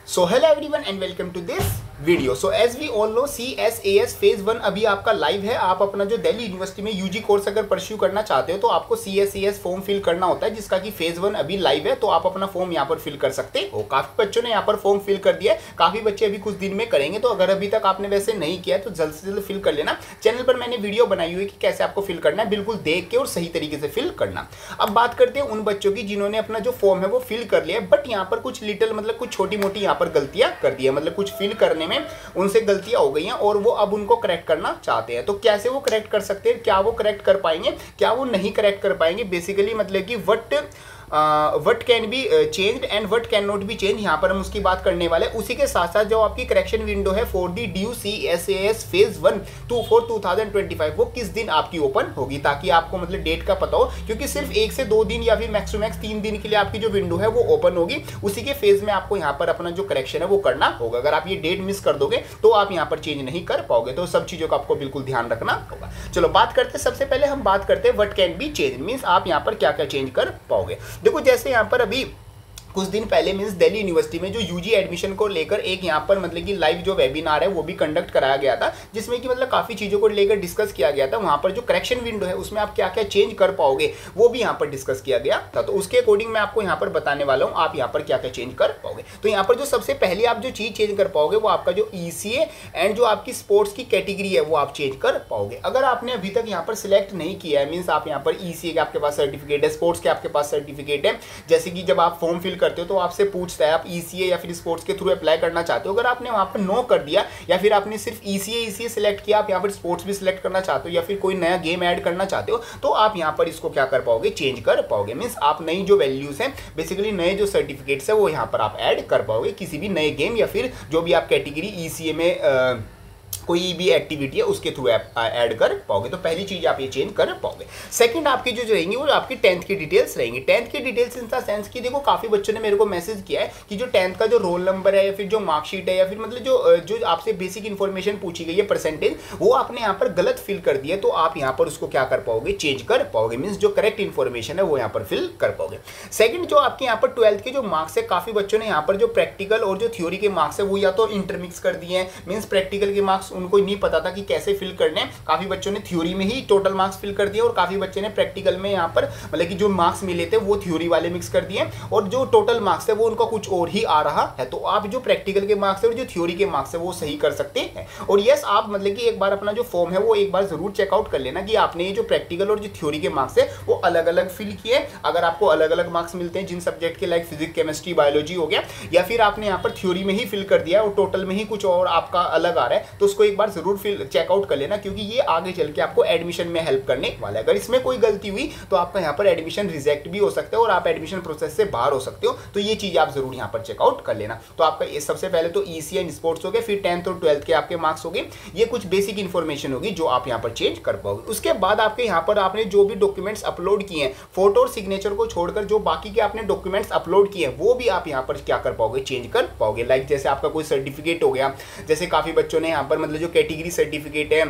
So hello everyone and welcome to this video. So as we all know CSAS phase 1 अभी आपका live है। आप अपना जो दिल्ली यूनिवर्सिटी में यूजी कोर्स अगर परस्यू करना चाहते हो तो आपको CSAS फॉर्म फिल करना होता है, जिसका कि फेज 1 अभी लाइव है। तो आप अपना फॉर्म यहाँ पर फिल कर सकते हो। काफी बच्चों ने यहाँ पर फॉर्म फिल कर दिया है, काफी बच्चे अभी कुछ दिन में करेंगे। तो अगर अभी तक आपने वैसे नहीं किया है तो जल्द से जल्द फिल कर लेना। चैनल पर मैंने वीडियो बनाई हुई है कि कैसे आपको फिल करना है, बिल्कुल देख के और सही तरीके से फिल करना। अब बात करते हैं उन बच्चों की जिन्होंने अपना जो फॉर्म है वो फिल कर लिया, बट यहाँ पर कुछ लिटिल मतलब कुछ छोटी मोटी यहाँ पर गलतियां कर दी है, मतलब कुछ फिल करने में उनसे गलतियां हो गई हैं और वो अब उनको करेक्ट करना चाहते हैं। तो कैसे वो करेक्ट कर सकते हैं, क्या वो करेक्ट कर पाएंगे, क्या वो नहीं करेक्ट कर पाएंगे, बेसिकली मतलब कि what can be changed and what can not be change, यहाँ पर हम उसकी बात करने वाले। उसी के साथ साथ जो आपकी करेक्शन विंडो है for the due CSAS phase 1 for 2025 वो किस दिन आपकी ओपन होगी, ताकि आपको मतलब डेट का पता हो, क्योंकि सिर्फ 1 से 2 दिन या फिर मैक्स टू मैक्स 3 दिन के लिए आपकी जो विंडो है वो ओपन होगी। उसी के फेज में आपको यहाँ पर अपना जो करेक्शन है वो करना होगा। अगर आप ये डेट मिस कर दोगे तो आप यहाँ पर चेंज नहीं कर पाओगे। तो सब चीज़ों का आपको बिल्कुल ध्यान रखना होगा। चलो बात करते हैं, सबसे पहले हम बात करते हैं what can be change, means आप यहाँ पर क्या क्या चेंज कर पाओगे। देखो जैसे यहाँ पर अभी कुछ दिन पहले मीन्स दिल्ली यूनिवर्सिटी में जो यूजी एडमिशन को लेकर एक यहाँ पर मतलब कि लाइव जो वेबिनार है वो भी कंडक्ट कराया गया था, जिसमें कि मतलब काफ़ी चीज़ों को लेकर डिस्कस किया गया था। वहाँ पर जो करेक्शन विंडो है उसमें आप क्या क्या चेंज कर पाओगे वो भी यहाँ पर डिस्कस किया गया था। तो उसके अकॉर्डिंग मैं आपको यहाँ पर बताने वाला हूँ आप यहाँ पर क्या क्या चेंज कर पाओगे। तो यहाँ पर जो सबसे पहले आप जो चीज़ चेंज कर पाओगे वो आपका जो ECA एंड जो आपकी स्पोर्ट्स की कैटेगरी है वो आप चेंज कर पाओगे। अगर आपने अभी तक यहाँ पर सिलेक्ट नहीं किया है, मीन्स आप यहाँ पर ECA के आपके पास सर्टिफिकेट है, स्पोर्ट्स के आपके पास सर्टिफिकेट है, जैसे कि जब आप फॉर्म फिल करते हो तो आपसे पूछता है आप ECA या फिर स्पोर्ट्स के थ्रू अप्लाई करना चाहते हो। अगर आपने वहां पर नो कर दिया या फिर आपने सिर्फ ECA सिलेक्ट किया, आप यहाँ पर स्पोर्ट्स भी सिलेक्ट करना चाहते हो या फिर कोई नया गेम ऐड करना चाहते हो, तो आप यहाँ पर इसको क्या कर पाओगे, चेंज कर पाओगे। मीन्स आप नई जो वैल्यूज हैं, बेसिकली नए जो सर्टिफिकेट्स है वो यहाँ पर आप ऐड कर पाओगे किसी भी नए गेम या फिर जो भी आप कैटेगरी ECA में कोई भी एक्टिविटी है उसके थ्रू ऐड कर पाओगे। तो पहली चीज आप ये चेंज कर पाओगे। सेकंड आपकी जो रहेंगी वो आपकी 10th की डिटेल्स रहेंगी। 10th की डिटेल्स इन द सेंस की देखो काफी बच्चों ने मेरे को मैसेज किया है कि जो 10th का जो रोल नंबर है या फिर जो मार्कशीट है या फिर मतलब जो आपसे बेसिक इन्फॉर्मेशन पूछी गई है परसेंटेज, वो आपने यहाँ पर गलत फिल कर दिया, तो आप यहाँ पर उसको क्या कर पाओगे, चेंज कर पाओगे। मीन्स जो करेक्ट इन्फॉर्मेशन है वो यहाँ पर फिल कर पाओगे। सेकंड जो आपके यहाँ पर 12th के जो मार्क्स है, काफी बच्चों ने यहाँ पर जो प्रैक्टिकल और जो थ्योरी के मार्क्स है वो या तो इंटरमिक्स कर दिए हैं। मीन्स प्रैक्टिकल के मार्क्स उनको नहीं पता था कि कैसे फिल करने हैं। काफी बच्चों ने थ्योरी में ही टोटल मार्क्स फिल कर दिए और काफी बच्चे ने प्रैक्टिकल में यहाँ पर मतलब कि जो मार्क्स मिले थे वो थ्योरी वाले मिक्स कर दिए और जो टोटल मार्क्स है वो उनका कुछ और ही आ रहा है। तो आप जो प्रैक्टिकल के मार्क्स है और जो थ्योरी के मार्क्स है वो सही कर सकते हैं। और यस, आप मतलब कि एक बार अपना जो फॉर्म है वो एक बार जरूर चेकआउट कर लेना कि आपने ये जो प्रैक्टिकल और जो थ्योरी के मार्क्स है वो अलग अलग फिल किए। अगर आपको अलग अलग मार्क्स मिलते हैं जिन सब्जेक्ट के, लाइक फिजिक्स, केमिस्ट्री, बायोलॉजी हो गया, या फिर आपने यहाँ पर थ्योरी में ही फिल कर दिया और टोटल में ही कुछ और आपका अलग आ रहा है, तो उसको एक बार जरूर चेकआउट कर लेना, क्योंकि ये आगे चल के आपको एडमिशन में हेल्प करने वाला है। अगर इसमें कोई गलती हुई तो आपका यहाँ पर एडमिशन रिजेक्ट भी हो सकता है और आप एडमिशन प्रोसेस से बाहर हो सकते हो। तो ये चीज आप जरूर यहाँ पर चेकआउट कर लेना। तो आपका ये सबसे पहले तो ECA एंड स्पोर्ट्स हो गए, फिर 10th और 12th के आपके मार्क्स हो गए। ये कुछ बेसिक इंफॉर्मेशन होगी जो आप यहाँ पर चेंज कर पाओगे। उसके बाद आपके यहाँ पर आपने जो भी डॉक्यूमेंट्स अपलोड किए हैं, फोटो और सिग्नेचर को छोड़कर जो बाकी के आपने डॉक्यूमेंट्स अपलोड किए हैं वो भी आप यहाँ पर क्या कर पाओगे, चेंज कर पाओगे। लाइक जैसे आपका कोई सर्टिफिकेट हो गया, जैसे काफी बच्चों ने यहाँ पर मतलब जो कैटेगरी सर्टिफिकेट है,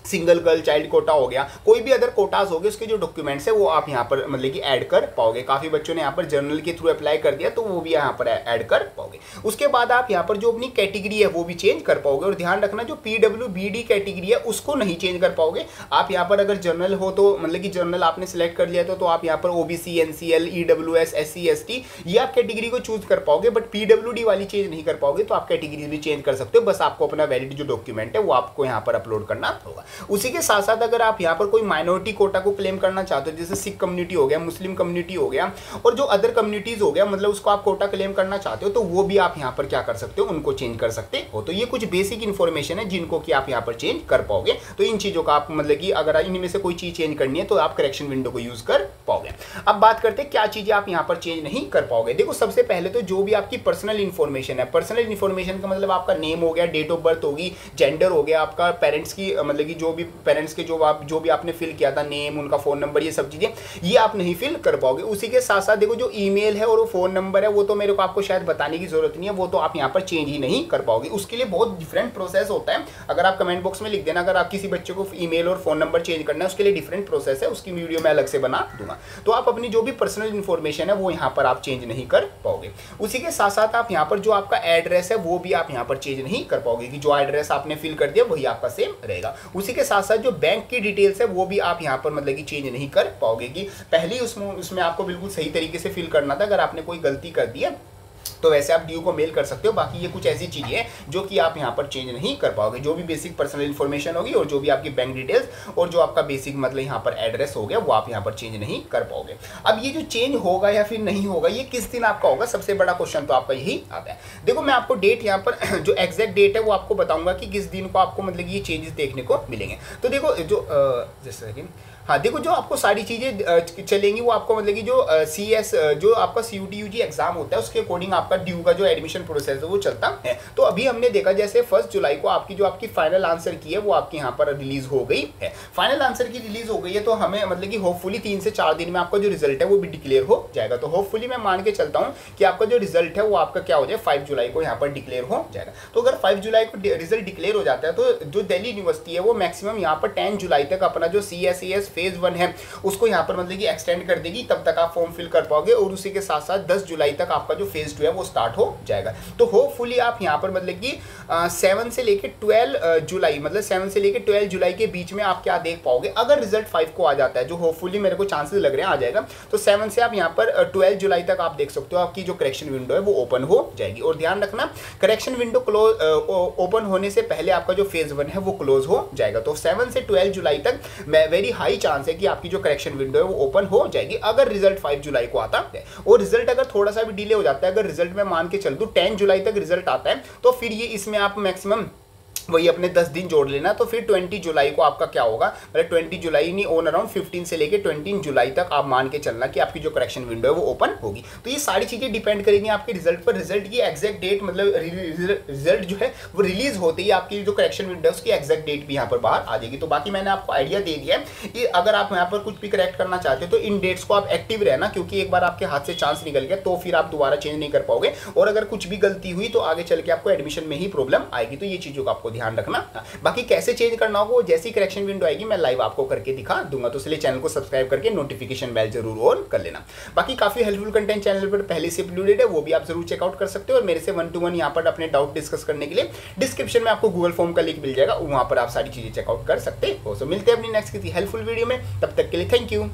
सिंगल गर्ल चाइल्ड कोटा हो गया, कोई भी अदर कोटास हो गए, उसके जो डॉक्यूमेंट्स है वो आप यहाँ पर मतलब कि ऐड कर पाओगे। काफी बच्चों ने यहाँ पर जर्नल के थ्रू अप्लाई कर दिया तो वो भी यहाँ पर ऐड कर पाओगे। उसके बाद आप यहाँ पर जो अपनी कैटेगरी है वो भी चेंज कर पाओगे। और ध्यान रखना जो PWBD कैटेगरी है उसको नहीं चेंज कर पाओगे। आप यहाँ पर अगर जर्नल हो तो मतलब कि जर्नल आपने सिलेक्ट कर लिया तो आप यहाँ पर OBC, NCL, EWS, SC, ST ये आप कैटेगरी को चूज कर पाओगे, बट PWD वाली चेंज नहीं कर पाओगे। तो आप कैटेगरी भी चेंज कर सकते हो, बस आपको अपना वैलिड जो डॉक्यूमेंट है वो आपको यहाँ पर अपलोड करना होगा। उसी के साथ साथ अगर आप यहाँ पर कोई माइनॉरिटी कोटा को क्लेम करना चाहते हो, जैसे सिख कम्युनिटी हो गया, मुस्लिम कम्युनिटी हो गया और जो अदर कम्युनिटीज हो गया, मतलब उसको आप कोटा क्लेम करना चाहते हो, तो वो भी आप यहाँ पर क्या कर सकते हो, उनको चेंज कर सकते हो। तो ये कुछ बेसिक इन्फॉर्मेशन है जिनको कि आप यहाँ पर चेंज कर पाओगे। तो इन चीजों का आप मतलब कि अगर इनमें से कोई चीज चेंज करनी है तो आप करेक्शन विंडो को यूज कर पाओगे। अब बात करते हैं क्या चीजें आप यहाँ पर चेंज नहीं कर पाओगे। देखो सबसे पहले तो जो भी आपकी पर्सनल इन्फॉर्मेशन है, पर्सनल इन्फॉर्मेशन का मतलब आपका नेम हो गया, डेट ऑफ बर्थ होगी, जेंडर हो गया, आपका पेरेंट्स की मतलब कि जो भी पेरेंट्स के जो भी आपने फिल किया था, नेम, उनका फ़ोन नंबर, ये सब चीज़ें ये आप नहीं फिल कर पाओगे। उसी के साथ साथ देखो जो ईमेल है और वो फ़ोन नंबर है वो तो मेरे को आपको शायद बताने की ज़रूरत नहीं है, वो तो आप यहाँ पर चेंज ही नहीं कर पाओगे। उसके लिए बहुत डिफरेंट प्रोसेस होता है। अगर आप कमेंट बॉक्स में लिख देना अगर आप किसी बच्चे को ईमेल और फ़ोन नंबर चेंज करना है, उसके लिए डिफरेंट प्रोसेस है, उसकी वीडियो मैं अलग से बना दूंगा। तो आप अपनी जो भी पर्सनल इन्फॉर्मेशन है वो यहाँ पर आप चेंज नहीं कर पाओगे। उसी के साथ साथ आप यहाँ पर जो आपका एड्रेस है वो भी आप यहाँ पर चेंज नहीं कर पाओगे कि जो एड्रेस आपने फिल कर दिया वही आपका सेम रहेगा। उसी के साथ साथ जो बैंक की डिटेल्स है वो भी आप यहाँ पर मतलब कि चेंज नहीं कर पाओगे कि पहले उसमें आपको बिल्कुल सही तरीके से फिल करना था। अगर आपने कोई गलती कर दी है तो वैसे आप ड्यू को मेल कर सकते हो। बाकी ये कुछ ऐसी चीज़ें हैं जो कि आप यहाँ पर चेंज नहीं कर पाओगे। जो भी बेसिक पर्सनल इन्फॉर्मेशन होगी और जो भी आपकी बैंक डिटेल्स और जो आपका बेसिक मतलब यहाँ पर एड्रेस हो गया वो आप यहाँ पर चेंज नहीं कर पाओगे। अब ये जो चेंज होगा या फिर नहीं होगा ये किस दिन आपका होगा, सबसे बड़ा क्वेश्चन तो आपका यही आता है। देखो मैं आपको डेट यहाँ पर जो एग्जैक्ट डेट है वो आपको बताऊंगा कि किस दिन को आपको मतलब ये चेंजेस देखने को मिलेंगे। तो देखो जो जैसे कि हाँ देखो जो आपको सारी चीज़ें चलेंगी वो आपको मतलब कि जो CS जो आपका CUT UG एग्जाम होता है उसके अकॉर्डिंग आपका ड्यू का जो एडमिशन प्रोसेस है वो चलता है। तो अभी हमने देखा जैसे 1 जुलाई को जो आपकी फाइनल आंसर की है वो आपकी यहाँ पर रिलीज हो गई है। फाइनल आंसर की रिलीज हो गई है तो हमें मतलब कि होपफुली 3 से 4 दिन में आपका जो रिजल्ट है वो भी डिक्लेयर हो जाएगा। तो होपफुली मैं मान के चलता हूँ कि आपका जो रिजल्ट है वो आपका क्या हो जाए 5 जुलाई को यहाँ पर डिक्लेयर हो जाएगा। तो अगर 5 जुलाई को रिजल्ट डिक्लेयर हो जाता है तो जो दिल्ली यूनिवर्सिटी है वो मैक्सिमम यहाँ पर 10 जुलाई तक अपना जो CSES फेज 1 है उसको यहाँ पर मतलब कि एक्सटेंड कर देगी, तब तक आप फॉर्म फिल कर पाओगे। और उसी के साथ साथ 10 जुलाई तक आपका जो फेज 2 है वो स्टार्ट हो जाएगा। तो होपफुली आप यहाँ पर मतलब कि 7 से लेके 12 जुलाई मतलब 7 से लेके 12 जुलाई के बीच में आप क्या देख पाओगे। अगर रिजल्ट 5 को आ जाता है जो होपफुली मेरे को चांसेस लग रहे हैं आ जाएगा, तो 7 से आप यहाँ पर 12 जुलाई तक आप देख सकते हो आपकी जो करेक्शन विंडो है वो ओपन हो जाएगी। और ध्यान रखना करेक्शन विंडो क्लोज ओपन होने से पहले आपका जो फेज 1 है वो क्लोज हो जाएगा। तो 7 से 12 जुलाई तक वेरी हाई चांस है कि आपकी जो करेक्शन विंडो है वो ओपन हो जाएगी अगर रिजल्ट 5 जुलाई को आता है। और रिजल्ट अगर थोड़ा सा भी डिले हो जाता है, अगर रिजल्ट में मान के चल दूं 10 जुलाई तक रिजल्ट आता है तो फिर ये इसमें आप मैक्सिमम वही अपने 10 दिन जोड़ लेना। तो फिर 20 जुलाई को आपका क्या होगा, मतलब 20 जुलाई नहीं ऑन अराउंड 15 से लेके 20 जुलाई तक आप मान के चलना कि आपकी जो करेक्शन विंडो है वो ओपन होगी। तो ये सारी चीज़ें डिपेंड करेंगी आपके रिजल्ट पर। रिजल्ट की एग्जैक्ट डेट मतलब रिजल्ट जो है वो रिलीज होते ही आपकी जो करेक्शन विंडो है उसकी एग्जैक्ट डेट भी यहाँ पर बाहर आ जाएगी। तो बाकी मैंने आपको आइडिया दे दिया है कि अगर आप यहाँ पर कुछ भी करेक्ट करना चाहते हो तो इन डेट्स को आप एक्टिव रहना, क्योंकि एक बार आपके हाथ से चांस निकल गया तो फिर आप दोबारा चेंज नहीं कर पाओगे। और अगर कुछ भी गलती हुई तो आगे चल के आपको एडमिशन में ही प्रॉब्लम आएगी। तो ये चीज़ों का आपको ध्यान रखना। बाकी कैसे चेंज करना होगा जैसी करेक्शन विंडो आएगी मैं लाइव आपको करके दिखा दूंगा। तो इसलिए चैनल को सब्सक्राइब करके नोटिफिकेशन बेल जरूर ऑन कर लेना। बाकी काफी हेल्पफुल कंटेंट चैनल पर पहले से अपलोडेड है, वो भी आप जरूर चेकआउट कर सकते हो। और मेरे से 1-to-1 यहाँ पर अपने डाउट डिस्कस करने के लिए डिस्क्रिप्शन में आपको गूगल फॉर्म का लिंक मिल जाएगा, वहां पर आप सारी चीजें चेकआउट कर सकते हो। सो मिलते हैं अपनी नेक्स्ट किसी हेल्पफुल वीडियो में, तब तक के लिए थैंक यू।